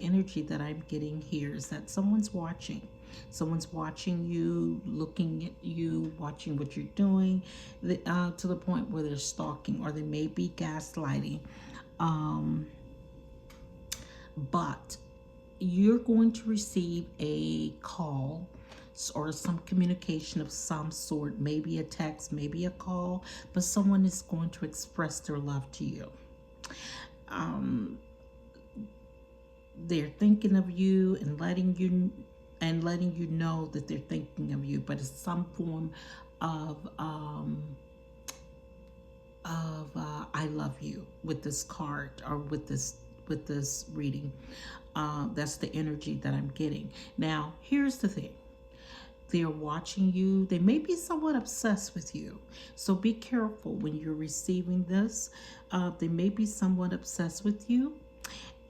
energy that I'm getting here is that someone's watching. Someone's watching you, looking at you, watching what you're doing, to the point where they're stalking, or they may be gaslighting. Um, but you're going to receive a call or some communication of some sort, maybe a text, maybe a call, but someone is going to express their love to you. Um, they're thinking of you and letting you know that they're thinking of you, but it's some form of I love you with this card or with this reading. That's the energy that I'm getting. Now, here's the thing. They're watching you. They may be somewhat obsessed with you. So be careful when you're receiving this. They may be somewhat obsessed with you.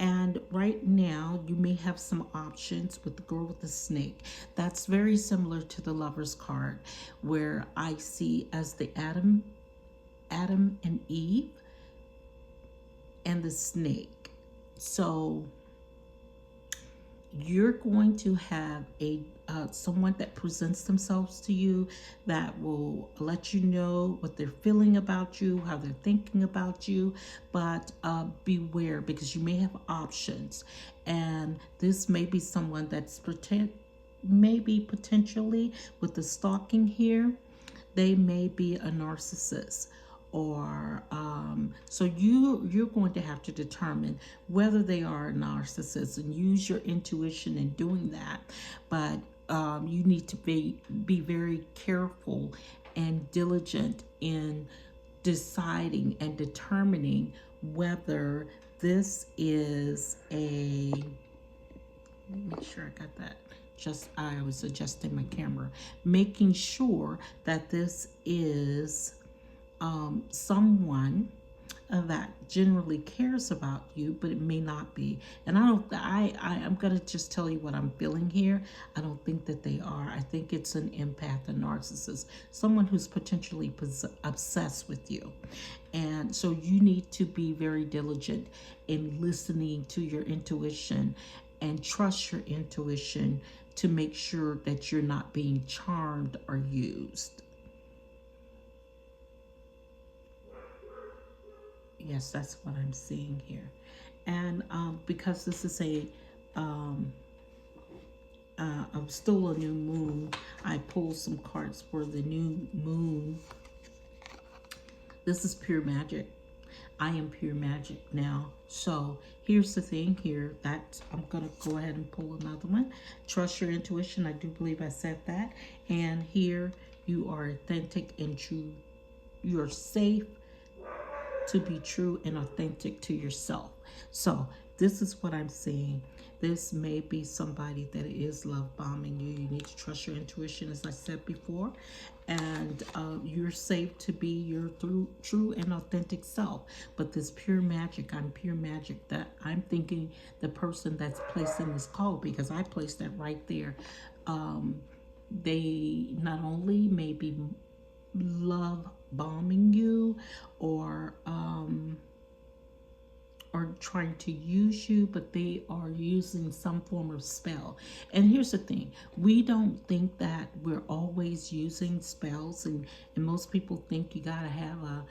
And right now, you may have some options with the girl with the snake. That's very similar to the Lover's card, where I see as the Adam and Eve and the snake. So you're going to have a someone that presents themselves to you that will let you know what they're feeling about you, how they're thinking about you, but beware, because you may have options, and this may be someone that's maybe potentially with the stalking here, they may be a narcissist, or so you're going to have to determine whether they are a narcissist and use your intuition in doing that. But you need to be very careful and diligent in deciding and determining whether this is a, let me make sure I got that. Just, I was adjusting my camera, making sure that this is someone that generally cares about you, but it may not be. And I'm gonna just tell you what I'm feeling here. I don't think that they are. I think it's an empath, a narcissist, someone who's potentially obsessed with you. And so you need to be very diligent in listening to your intuition and trust your intuition to make sure that you're not being charmed or used. Yes, that's what I'm seeing here. And because this is um, still a new moon, I pulled some cards for the new moon. This is pure magic. I am pure magic now. So here's the thing here that I'm going to go ahead and pull another one. Trust your intuition. I do believe I said that. And here you are authentic and true. You're safe to be true and authentic to yourself. So this is what I'm seeing. This may be somebody that is love bombing you. You need to trust your intuition, as I said before, and you're safe to be your true and authentic self. But this pure magic, I'm pure magic, that I'm thinking the person that's placing this call, because I placed that right there, they not only may be love bombing you or trying to use you, but they are using some form of spell. And here's the thing, we don't think that we're always using spells, and most people think you gotta have a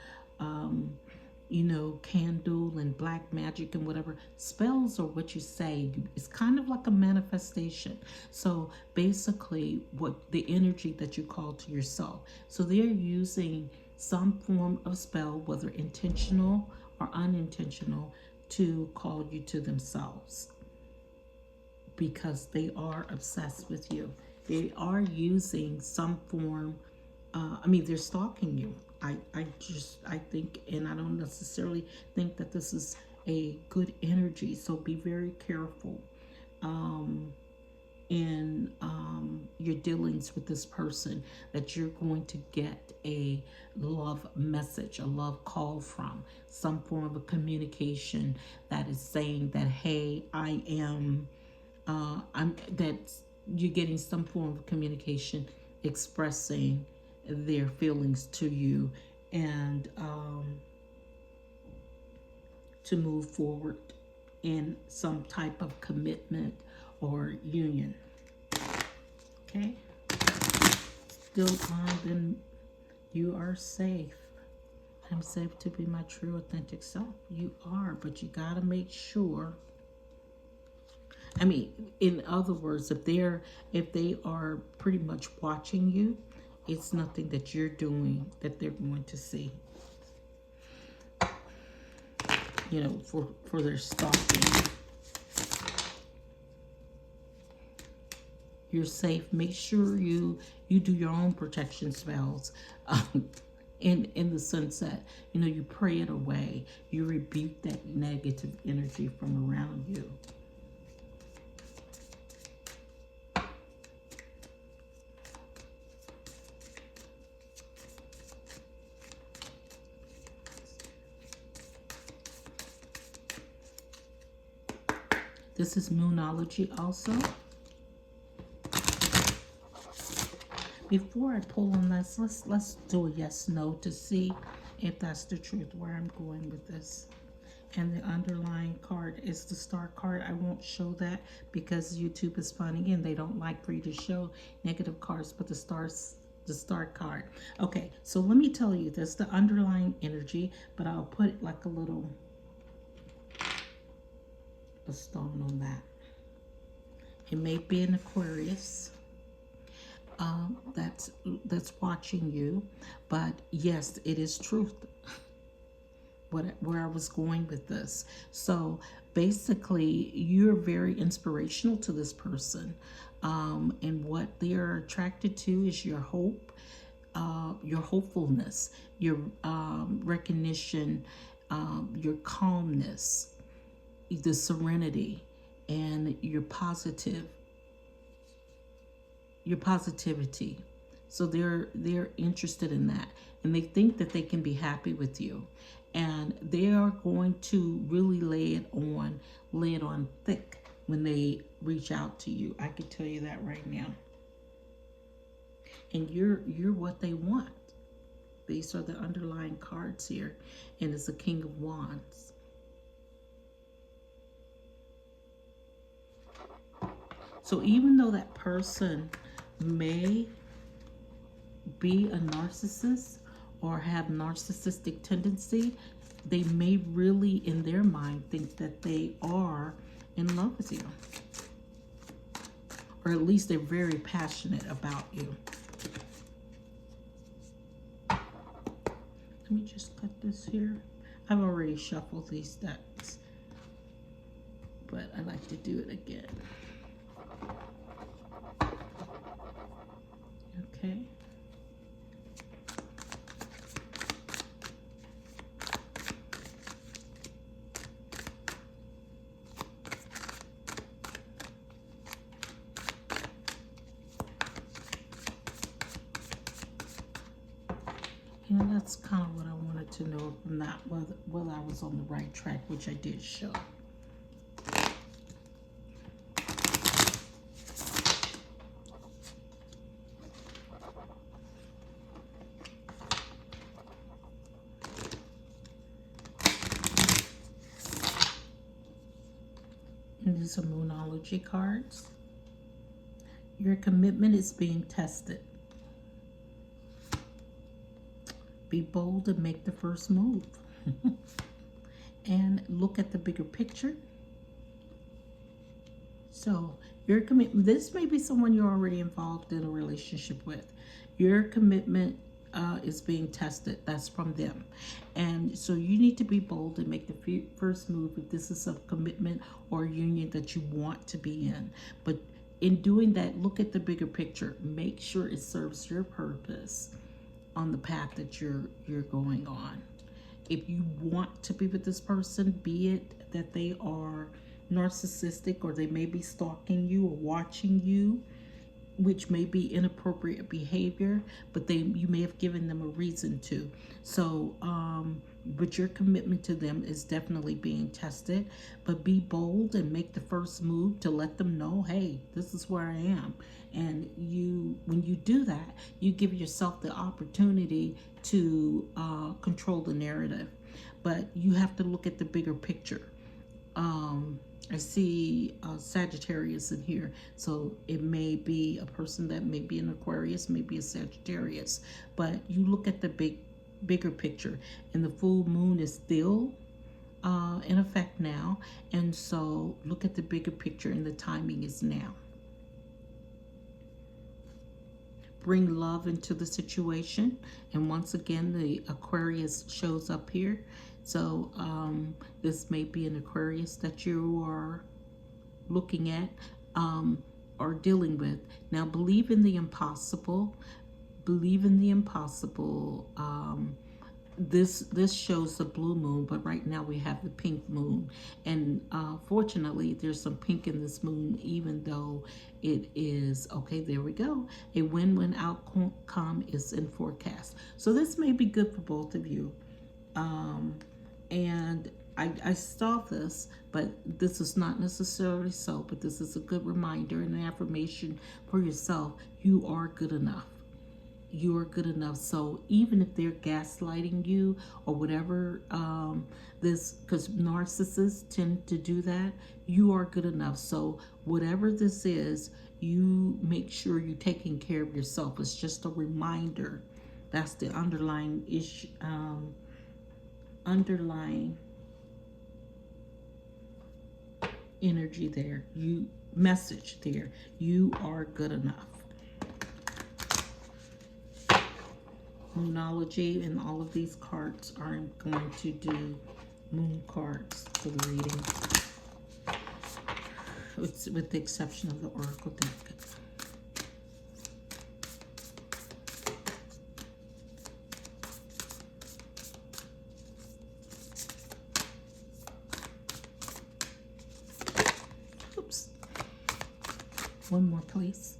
candle and black magic and whatever. Spells are what you say. It's kind of like a manifestation. So basically, what the energy that you call to yourself. So they're using some form of spell, whether intentional or unintentional, to call you to themselves, because they are obsessed with you. They are using some form, they're stalking you. I think, and I don't necessarily think that this is a good energy. So be very careful in your dealings with this person, that you're going to get a love message, a love call from, some form of a communication that is saying that, hey, that you're getting some form of communication expressing their feelings to you, and to move forward in some type of commitment or union. Okay? Still on, then you are safe. I'm safe to be my true, authentic self. You are, but you gotta make sure. I mean, in other words, if they are pretty much watching you, it's nothing that you're doing that they're going to see. You know, for their stalking. You're safe. Make sure you do your own protection spells. In the sense that, you know, you pray it away. You rebuke that negative energy from around you. This is Moonology also. Before I pull on this, let's do a yes/no to see if that's the truth, where I'm going with this. And the underlying card is the star card. I won't show that because YouTube is funny and they don't like for you to show negative cards, but the star card. Okay, so let me tell you, that's the underlying energy, but I'll put like a stone on that. It may be an Aquarius. That's watching you, but yes, it is truth. Where I was going with this. So basically, you're very inspirational to this person, and what they are attracted to is your hope, your hopefulness, your recognition, your calmness, the serenity, and your positivity. So they're interested in that, and they think that they can be happy with you, and they are going to really lay it on thick when they reach out to you. I can tell you that right now. And you're what they want. These are the underlying cards here, and it's the King of Wands. So even though that person may be a narcissist or have narcissistic tendency, they may really in their mind think that they are in love with you, or at least they're very passionate about you. Let me just cut this here. I've already shuffled these decks, but I like to do it again. Okay. Yeah, that's kind of what I wanted to know, if not whether I was on the right track, which I did show. And these are Moonology cards. Your commitment is being tested. Be bold and make the first move. And look at the bigger picture. So your commitment, this may be someone you're already involved in a relationship with. Your commitment is being tested. That's from them. And so you need to be bold and make the first move if this is a commitment or a union that you want to be in. But in doing that, look at the bigger picture. Make sure it serves your purpose on the path that you're going on. If you want to be with this person, be it that they are narcissistic or they may be stalking you or watching you, which may be inappropriate behavior, but you may have given them a reason to. So, but your commitment to them is definitely being tested. But be bold and make the first move to let them know, hey, this is where I am. And when you do that, you give yourself the opportunity to control the narrative. But you have to look at the bigger picture. I see Sagittarius in here, so it may be a person that may be an Aquarius, maybe a Sagittarius, but you look at the bigger picture, and the full moon is still in effect now, and so look at the bigger picture, and the timing is now. Bring love into the situation, and once again the Aquarius shows up here. So this may be an Aquarius that you are looking at or dealing with. Now believe in the impossible. Believe in the impossible. This shows the blue moon, but right now we have the pink moon, and fortunately there's some pink in this moon, even though it is okay. There we go. A win-win outcome is in forecast, so this may be good for both of you. And I saw this, but this is not necessarily so, but this is a good reminder and an affirmation for yourself. You are good enough. You are good enough. So even if they're gaslighting you or whatever, because narcissists tend to do that, you are good enough. So whatever this is, you make sure you're taking care of yourself. It's just a reminder. That's the underlying issue, underlying energy there. Message there. You are good enough. Moonology, and all of these cards are going to do moon cards for the reading, with the exception of the oracle deck. Oops. One more, please.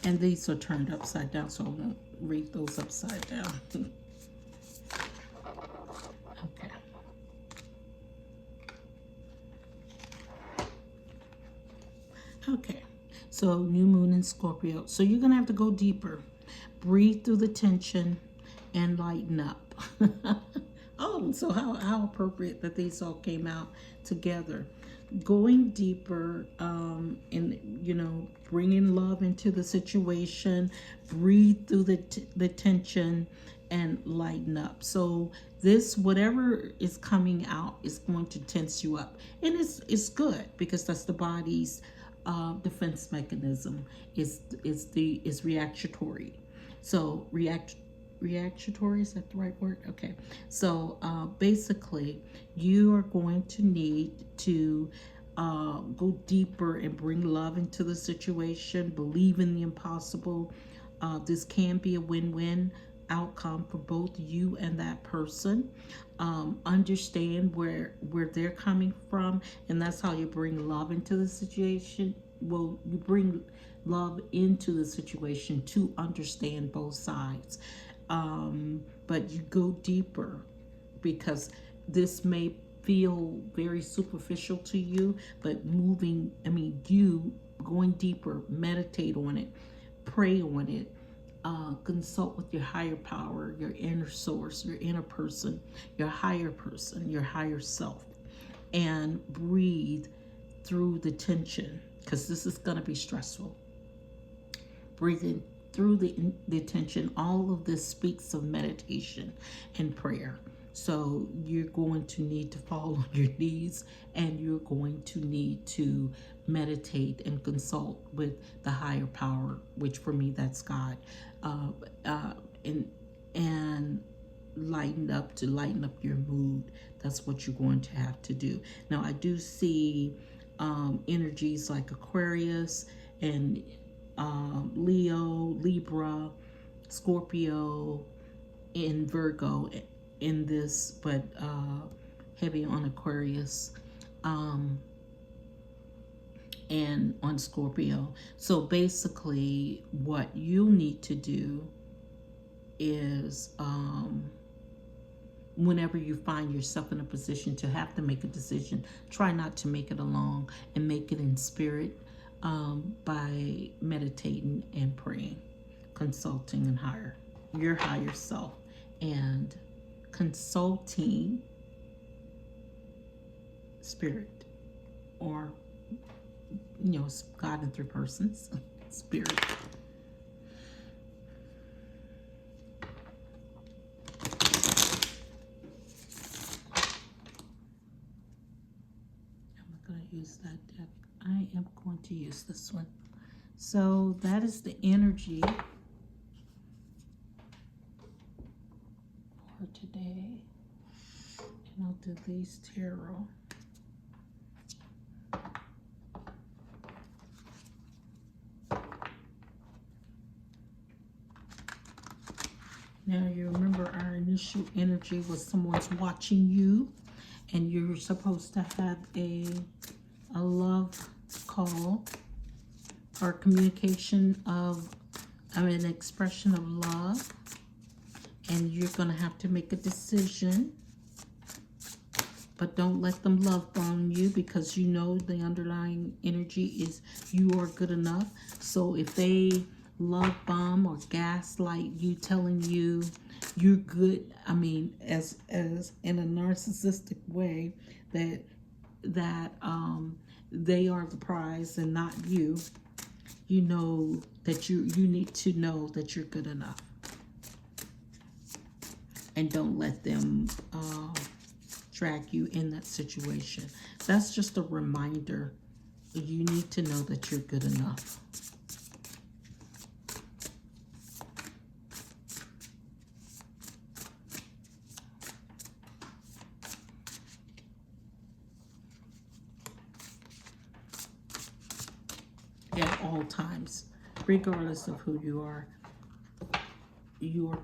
And these are turned upside down, so I won't read those upside down. Okay. Okay, so new moon in Scorpio. So you're going to have to go deeper. Breathe through the tension and lighten up. Oh, so how appropriate that these all came out together. Going deeper, and bringing love into the situation. Breathe through the tension and lighten up. So this, whatever is coming out, is going to tense you up, and it's good, because that's the body's defense mechanism. Is reactionary. So reactionary, is that the right word? Okay. So basically you are going to need to go deeper and bring love into the situation. Believe in the impossible. This can be a win-win outcome for both you and that person. Understand where they're coming from, and that's how you bring love into the situation. Well, you bring love into the situation to understand both sides. But you go deeper, because this may feel very superficial to you, but you going deeper, meditate on it, pray on it, consult with your higher power, your inner source, your inner person, your higher self, and breathe through the tension, because this is going to be stressful. Breathing through the tension. All of this speaks of meditation and prayer. So you're going to need to fall on your knees, and you're going to need to meditate and consult with the higher power, which for me, that's God, and lighten up your mood. That's what you're going to have to do. Now, I do see energies like Aquarius and Leo, Libra, Scorpio, and Virgo in this, but heavy on Aquarius and on Scorpio. So basically what you need to do is whenever you find yourself in a position to have to make a decision, try not to make it alone, and make it in spirit, by meditating and praying, consulting your higher self, and consulting spirit, or God in three persons, spirit. I'm not going to use that deck. I am going to use this one. So that is the energy for today. And I'll do these tarot. Now, you remember our initial energy was someone's watching you, and you're supposed to have a love call or communication of, an expression of love, and you're going to have to make a decision. But don't let them love bomb you, because you know the underlying energy is you are good enough. So if they love bomb or gaslight you, telling you you're good, as in a narcissistic way, that they are the prize and not you, you know that you need to know that you're good enough. And don't let them drag you in that situation. That's just a reminder. You need to know that you're good enough. At all times, regardless of who you are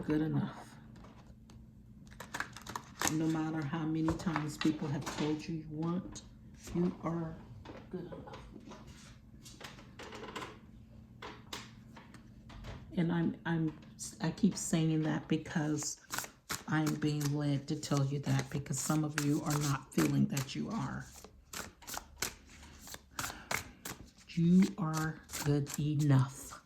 good enough. No matter how many times people have told you you weren't, you are good enough. And I keep saying that because I'm being led to tell you that, because some of you are not feeling that you are. You are good enough.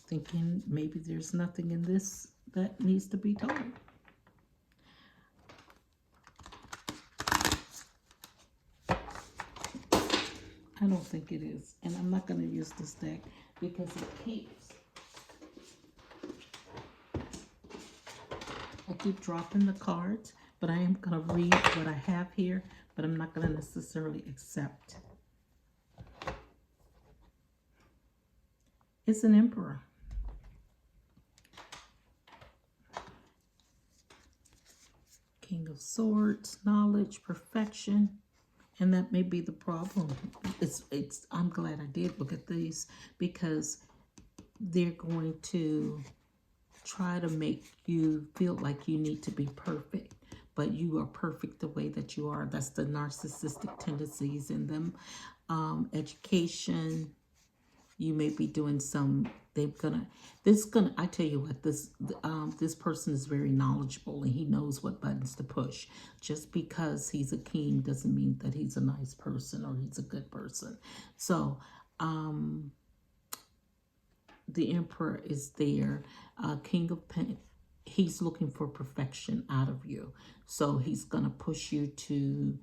Thinking maybe there's nothing in this that needs to be told. I don't think it is. And I'm not going to use this deck because I keep dropping the cards, but I am going to read what I have here, but I'm not going to necessarily accept. It's an Emperor. King of Swords, knowledge, perfection. And that may be the problem. I'm glad I did look at these, because they're going to try to make you feel like you need to be perfect, but you are perfect the way that you are. That's the narcissistic tendencies in them. Education, you may be doing some, I tell you what, this person is very knowledgeable, and he knows what buttons to push. Just because he's a king doesn't mean that he's a nice person or he's a good person. So, the Emperor is there. King of Pentacles, he's looking for perfection out of you. So he's going to push you to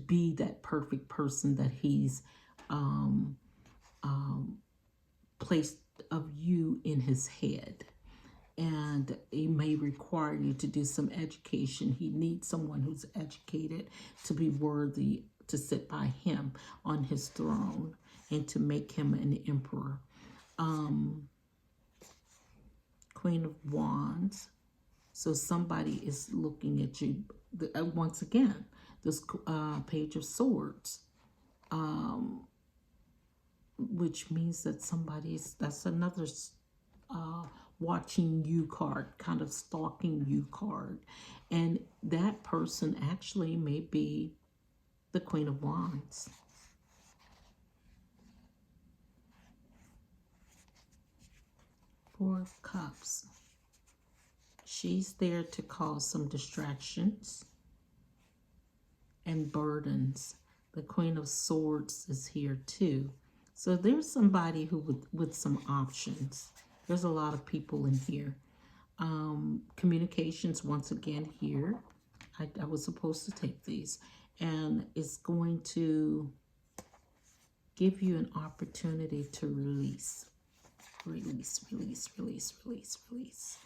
be that perfect person that he's placed of you in his head. And he may require you to do some education. He needs someone who's educated to be worthy to sit by him on his throne and to make him an emperor. Queen of Wands. So somebody is looking at you. Once again, this Page of Swords, which means that that's another watching you card, kind of stalking you card. And that person actually may be the Queen of Wands. Four of Cups. She's there to cause some distractions and burdens. The Queen of Swords is here too. So there's somebody who with some options. There's a lot of people in here. Communications once again here. I was supposed to take these, and it's going to give you an opportunity to release. Release, release, release, release, release.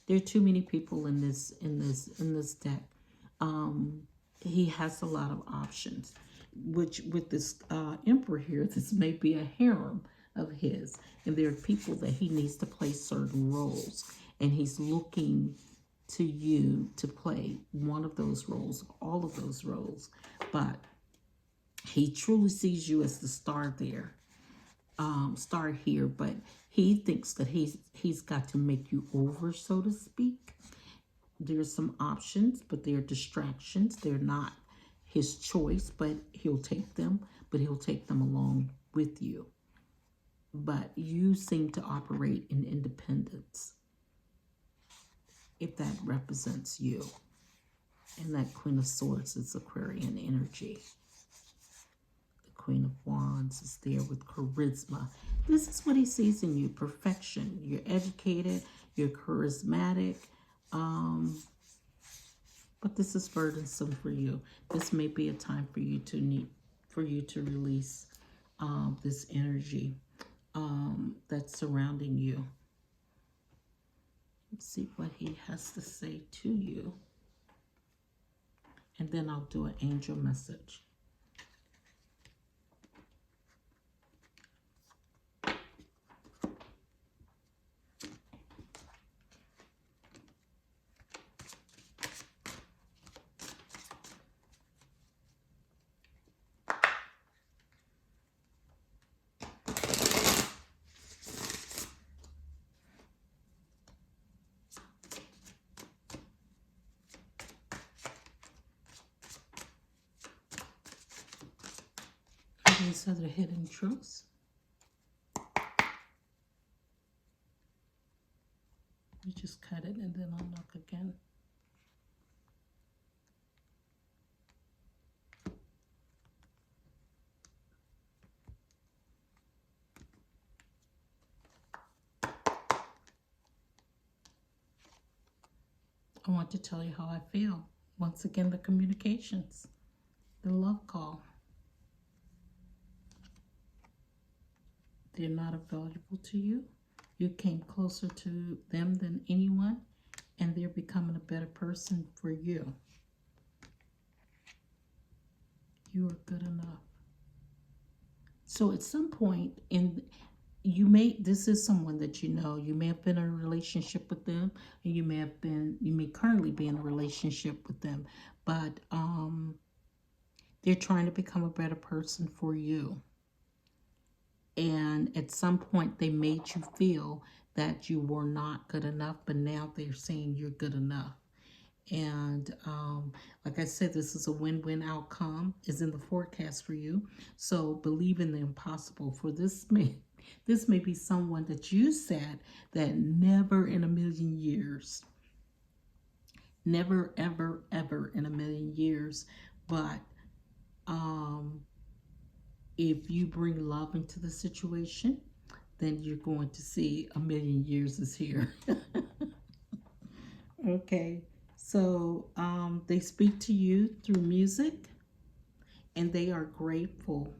There are too many people in this deck. He has a lot of options, which with this Emperor here, this may be a harem of his, and there are people that he needs to play certain roles, and he's looking to you to play one of those roles, all of those roles, but he truly sees you as the star there, star here, but he thinks that he's got to make you over, so to speak. There's some options, but they're distractions. They're not his choice, but he'll take them, but he'll take them along with you. But you seem to operate in independence, if that represents you. And that Queen of Swords is Aquarian energy. The Queen of Wands is there with charisma. This is what he sees in you, perfection. You're educated, you're charismatic, but this is burdensome for you. This may be a time for you to release this energy that's surrounding you. Let's see what he has to say to you. And then I'll do an angel message. These other hidden truths. You just cut it and then I'll knock again. I want to tell you how I feel. Once again, the communications, the love call. They're not valuable to you. You came closer to them than anyone, and they're becoming a better person for you. You are good enough. So at some point this is someone that you know. You may have been in a relationship with them, and you may currently be in a relationship with them, but they're trying to become a better person for you. And at some point, they made you feel that you were not good enough, but now they're saying you're good enough. And like I said, this is a win-win outcome is in the forecast for you. So believe in the impossible. For this may be someone that you said that never in a million years, never, ever, ever in a million years, but if you bring love into the situation, then you're going to see a million years is here. Okay, so they speak to you through music, and they are grateful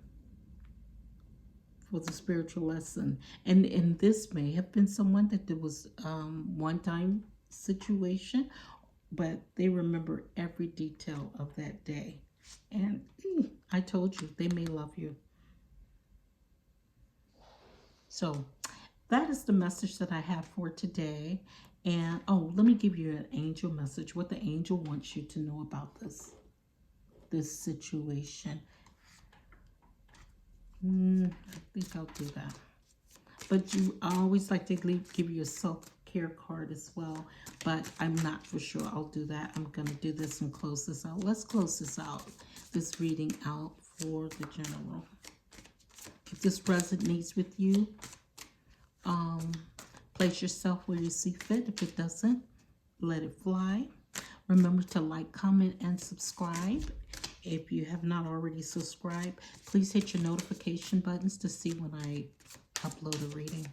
for the spiritual lesson. And this may have been someone that there was one-time situation, but they remember every detail of that day. And I told you, they may love you. So that is the message that I have for today. And let me give you an angel message, what the angel wants you to know about this situation. I think I'll do that. But I always like to give you a self-care card as well, but I'm not for sure I'll do that. I'm going to do this and close this out. Let's close this out, this reading out for the general. If this resonates with you, place yourself where you see fit. If it doesn't, let it fly. Remember to like, comment, and subscribe. If you have not already subscribed, please hit your notification buttons to see when I upload a reading.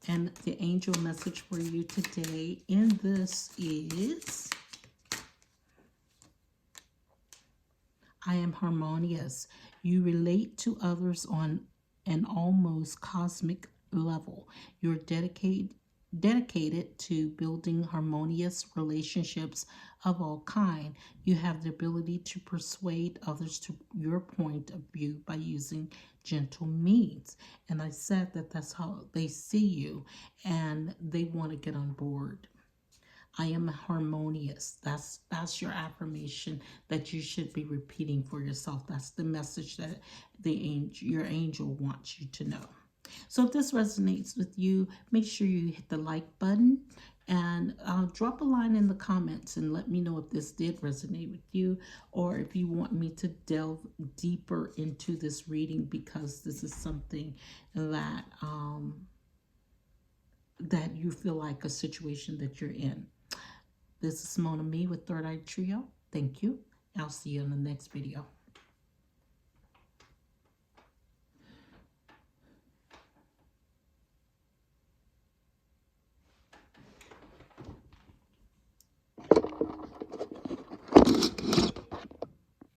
And the angel message for you today in this is, I am harmonious. You relate to others on an almost cosmic level. You're dedicated to building harmonious relationships of all kind. You have the ability to persuade others to your point of view by using gentle means. And I said that that's how they see you and they want to get on board. I am harmonious. That's your affirmation that you should be repeating for yourself. That's the message that your angel wants you to know. So if this resonates with you, make sure you hit the like button and drop a line in the comments and let me know if this did resonate with you, or if you want me to delve deeper into this reading, because this is something that that you feel like a situation that you're in. This is Mona Me with Third Eye Trio. Thank you. I'll see you in the next video.